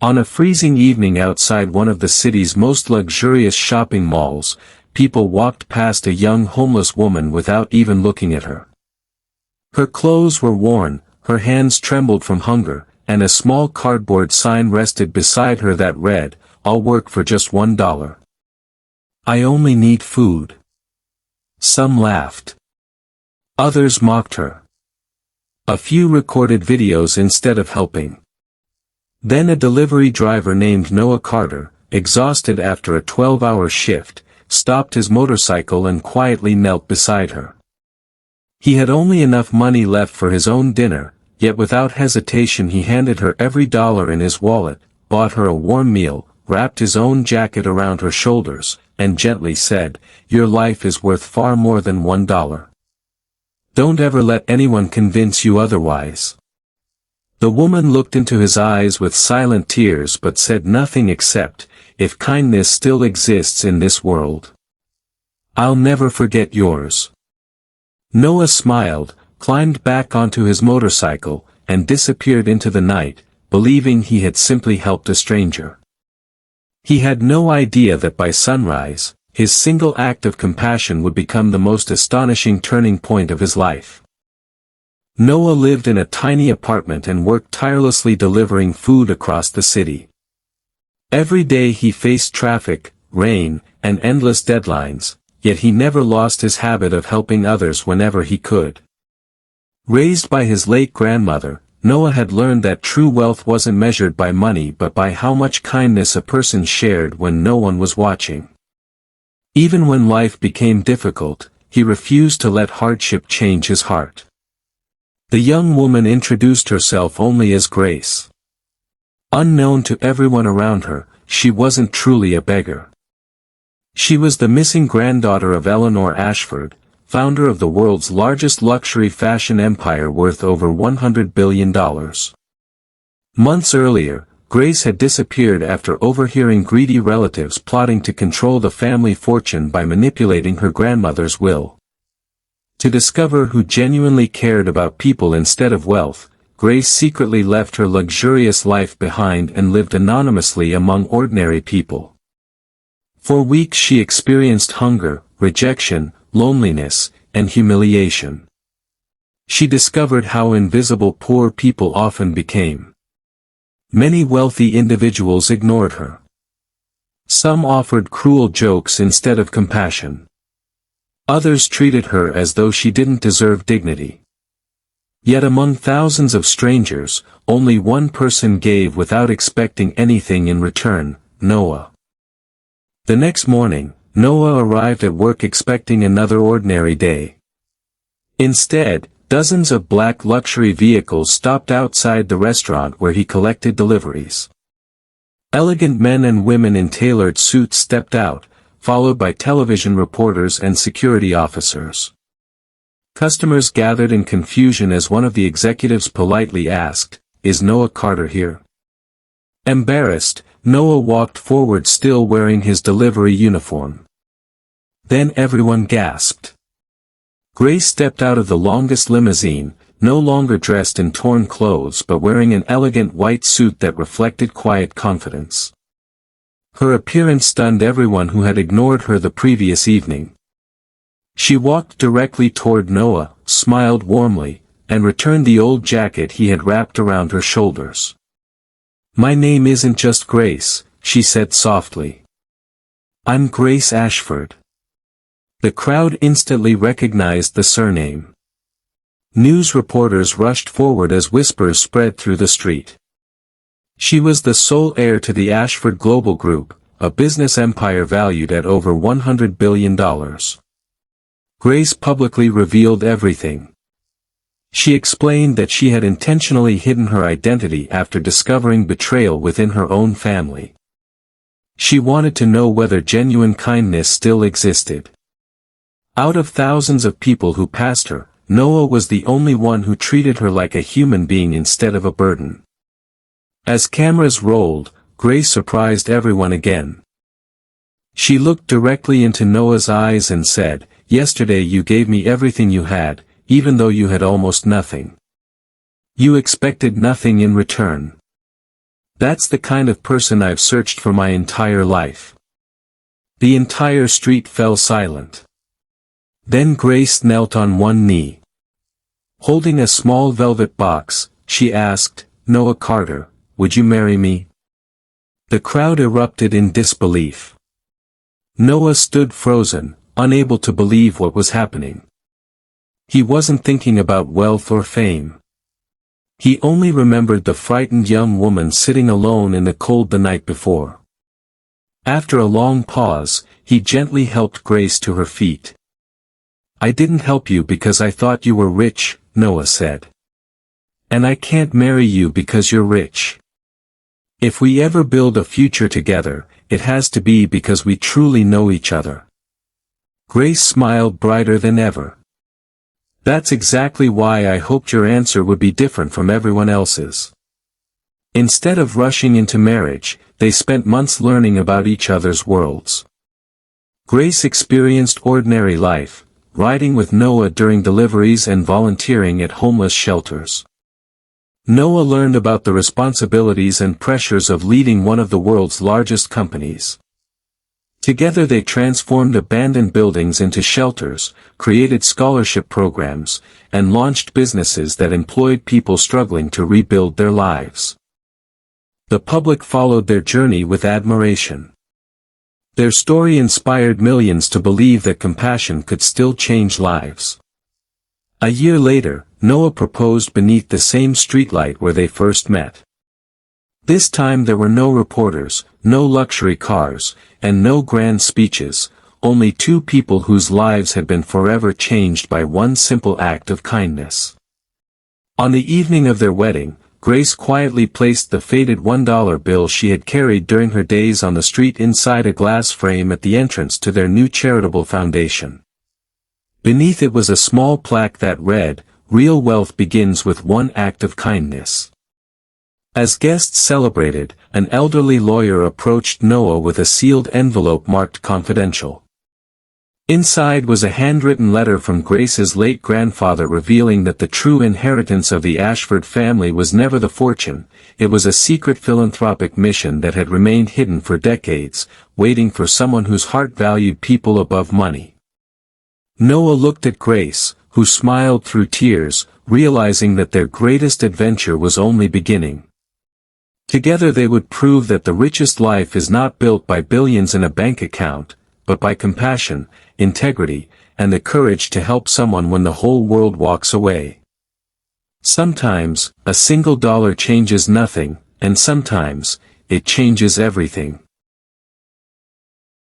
On a freezing evening outside one of the city's most luxurious shopping malls, people walked past a young homeless woman without even looking at her. Her clothes were worn, her hands trembled from hunger, and a small cardboard sign rested beside her that read, "I'll work for just $1. I only need food." Some laughed. Others mocked her. A few recorded videos instead of helping. Then a delivery driver named Noah Carter, exhausted after a 12-hour shift, stopped his motorcycle and quietly knelt beside her. He had only enough money left for his own dinner, yet without hesitation he handed her every dollar in his wallet, bought her a warm meal, wrapped his own jacket around her shoulders, and gently said, "Your life is worth far more than $1. Don't ever let anyone convince you otherwise." The woman looked into his eyes with silent tears but said nothing except, "If kindness still exists in this world, I'll never forget yours." Noah smiled, climbed back onto his motorcycle, and disappeared into the night, believing he had simply helped a stranger. He had no idea that by sunrise, his single act of compassion would become the most astonishing turning point of his life. Noah lived in a tiny apartment and worked tirelessly delivering food across the city. Every day he faced traffic, rain, and endless deadlines, yet he never lost his habit of helping others whenever he could. Raised by his late grandmother, Noah had learned that true wealth wasn't measured by money but by how much kindness a person shared when no one was watching. Even when life became difficult, he refused to let hardship change his heart. The young woman introduced herself only as Grace. Unknown to everyone around her, she wasn't truly a beggar. She was the missing granddaughter of Eleanor Ashford, founder of the world's largest luxury fashion empire worth over $100 billion. Months earlier, Grace had disappeared after overhearing greedy relatives plotting to control the family fortune by manipulating her grandmother's will. To discover who genuinely cared about people instead of wealth, Grace secretly left her luxurious life behind and lived anonymously among ordinary people. For weeks she experienced hunger, rejection, loneliness, and humiliation. She discovered how invisible poor people often became. Many wealthy individuals ignored her. Some offered cruel jokes instead of compassion. Others treated her as though she didn't deserve dignity. Yet among thousands of strangers, only one person gave without expecting anything in return, Noah. The next morning, Noah arrived at work expecting another ordinary day. Instead, dozens of black luxury vehicles stopped outside the restaurant where he collected deliveries. Elegant men and women in tailored suits stepped out, followed by television reporters and security officers. Customers gathered in confusion as one of the executives politely asked, "Is Noah Carter here?" Embarrassed, Noah walked forward still wearing his delivery uniform. Then everyone gasped. Grace stepped out of the longest limousine, no longer dressed in torn clothes but wearing an elegant white suit that reflected quiet confidence. Her appearance stunned everyone who had ignored her the previous evening. She walked directly toward Noah, smiled warmly, and returned the old jacket he had wrapped around her shoulders. "My name isn't just Grace," she said softly. "I'm Grace Ashford." The crowd instantly recognized the surname. News reporters rushed forward as whispers spread through the street. She was the sole heir to the Ashford Global Group, a business empire valued at over $100 billion. Grace publicly revealed everything. She explained that she had intentionally hidden her identity after discovering betrayal within her own family. She wanted to know whether genuine kindness still existed. Out of thousands of people who passed her, Noah was the only one who treated her like a human being instead of a burden. As cameras rolled, Grace surprised everyone again. She looked directly into Noah's eyes and said, "Yesterday you gave me everything you had, even though you had almost nothing. You expected nothing in return. That's the kind of person I've searched for my entire life." The entire street fell silent. Then Grace knelt on one knee. Holding a small velvet box, she asked, "Noah Carter, would you marry me?" The crowd erupted in disbelief. Noah stood frozen, unable to believe what was happening. He wasn't thinking about wealth or fame. He only remembered the frightened young woman sitting alone in the cold the night before. After a long pause, he gently helped Grace to her feet. "I didn't help you because I thought you were rich," Noah said. "And I can't marry you because you're rich. If we ever build a future together, it has to be because we truly know each other." Grace smiled brighter than ever. "That's exactly why I hoped your answer would be different from everyone else's." Instead of rushing into marriage, they spent months learning about each other's worlds. Grace experienced ordinary life, riding with Noah during deliveries and volunteering at homeless shelters. Noah learned about the responsibilities and pressures of leading one of the world's largest companies. Together they transformed abandoned buildings into shelters, created scholarship programs, and launched businesses that employed people struggling to rebuild their lives. The public followed their journey with admiration. Their story inspired millions to believe that compassion could still change lives. A year later, Noah proposed beneath the same streetlight where they first met. This time there were no reporters, no luxury cars, and no grand speeches, only two people whose lives had been forever changed by one simple act of kindness. On the evening of their wedding, Grace quietly placed the faded $1 bill she had carried during her days on the street inside a glass frame at the entrance to their new charitable foundation. Beneath it was a small plaque that read, "Real wealth begins with one act of kindness." As guests celebrated, an elderly lawyer approached Noah with a sealed envelope marked confidential. Inside was a handwritten letter from Grace's late grandfather revealing that the true inheritance of the Ashford family was never the fortune, it was a secret philanthropic mission that had remained hidden for decades, waiting for someone whose heart valued people above money. Noah looked at Grace, who smiled through tears, realizing that their greatest adventure was only beginning. Together they would prove that the richest life is not built by billions in a bank account, but by compassion, integrity, and the courage to help someone when the whole world walks away. Sometimes, a single dollar changes nothing, and sometimes, it changes everything.